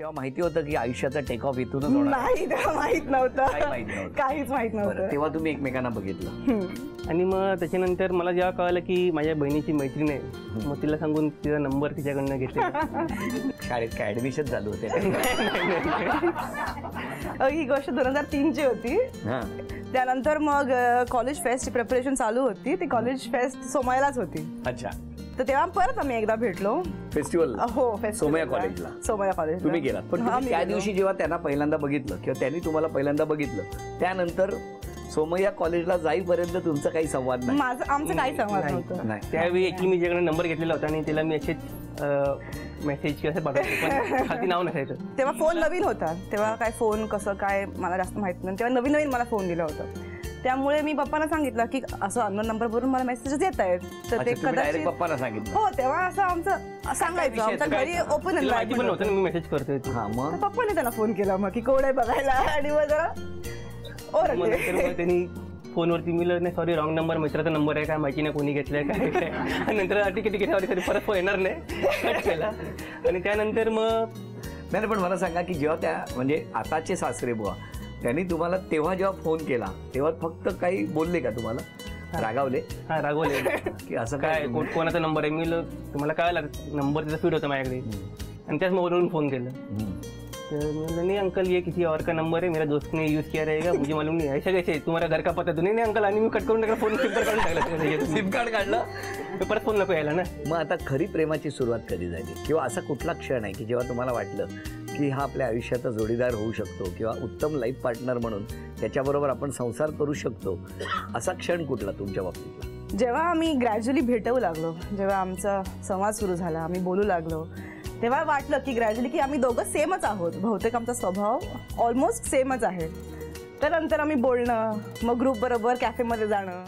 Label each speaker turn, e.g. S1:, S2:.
S1: तेव्हा माहिती होतं की आयुष्याचा टेक ऑफ इथूनच होणार?
S2: नाही, तेव्हा माहित नव्हतं, काहीच माहित नव्हतं.
S1: तेव्हा तुम्ही एकमेकांना बघितलं
S3: आणि मग त्याच्यानंतर मला जेव्हा कळलं की माझ्या बहिणीची मैत्रीण आहे, मग तिला सांगून तिचा नंबर तिच्याकडनं घेतला.
S1: शाळेत काय ऍडमिशन चालू होते?
S2: ही गोष्ट 2003ची होती. त्यानंतर मग कॉलेज फेस्ट प्रिपरेशन चालू होती. ती कॉलेज फेस्ट सोमयालाच होती.
S1: अच्छा.
S2: तर तेव्हा परत आम्ही एकदा भेटलो
S1: फेस्टिवल.
S2: हो,
S1: सोमया कॉलेजला.
S2: सोमया कॉलेज
S1: तुम्ही गेलात. पण त्या दिवशी जेव्हा त्यांना पहिल्यांदा बघितलं किंवा त्यांनी तुम्हाला पहिल्यांदा बघितलं, त्यानंतर सोमया कॉलेजला जाईपर्यंत तुमचा काही संवाद नाही?
S2: आमचं काही संवाद नव्हता.
S3: त्यावेळी एक मी तिच्याकडे नंबर घेतलेला होता आणि तिला मी मेसेज किंवा असं पाठवतो, पण खाली नाव नसायचं.
S2: तेव्हा फोन नवीन होता. तेव्हा काय फोन कसं काय मला जास्त माहित नाही. तेव्हा नवीन मला फोन दिला होता. त्यामुळे मी पप्पांना सांगितलं की असं अननोन नंबरवरून मला मेसेजेस येत आहेत. तर ते कदाचित
S1: पप्पांना सांगितलं?
S2: हो, तेव्हा असं आमचं सांगायचं. आमच्या घरी ओपन
S3: नव्हतं, मी मेसेज करतोय.
S1: मग
S2: पप्पाने त्याला फोन केला मग की कोण आहे बघायला, आणि मग जरा ओरडले.
S3: त्यांनी फोनवरती मी नाही, सॉरी रॉंग नंबर, मित्राचा नंबर आहे, काय माहिती नाही कोणी घेतलाय काय. नंतर ठीक आहे परत येणार नाही, कट केला. आणि त्यानंतर मग
S1: नाही, पण मला सांगा की जेव्हा त्या म्हणजे आताचे सासरे बुवा त्यांनी तुम्हाला तेव्हा जेव्हा फोन केला तेव्हा फक्त काही बोलले का तुम्हाला? रागावले?
S3: हा, रागवले
S1: की असं
S3: काय कोणाचा नंबर आहे. मी तुम्हाला कळालं नंबर तिचा फीड होता माझ्याकडे आणि त्याच मोबाईलवरून फोन केलं. तो नहीं अंकल ये किसी और का नंबर है, मेरा दोस्त ने यूज किया रहेगा, मुझे मालूम नहीं. ऐसा कैसे तुम्हारा घर का पता तो नहीं अंकल. आणि मी कट करून टाकला फोन, सिम कार्ड काढून टाकला.
S1: सिम कार्ड काढलं,
S3: परत फोन नको यायला ना.
S1: मग आता खरी प्रेमाची सुरुवात कधी झाली, किंवा असा कुठला क्षण आहे की जेव्हा तुम्हाला वाटलं की हा आपल्या आयुष्याचा जोडीदार होऊ शकतो किंवा उत्तम लाईफ पार्टनर म्हणून त्याच्याबरोबर आपण संसार करू शकतो, असा क्षण कुठला तुमच्या बाबतीतला?
S2: जेव्हा आम्ही ग्रॅज्युअली भेटू लागलो, जेव्हा आमचा संवाद सुरू झाला, आम्ही बोलू लागलो, तेव्हा वाटलं की ग्रॅज्युअली की आम्ही दोघं सेमच आहोत. बहुतेक आमचा स्वभाव ऑलमोस्ट सेमच आहे. तर नंतर आम्ही बोलणं, मग ग्रुप बरोबर कॅफेमध्ये जाणं.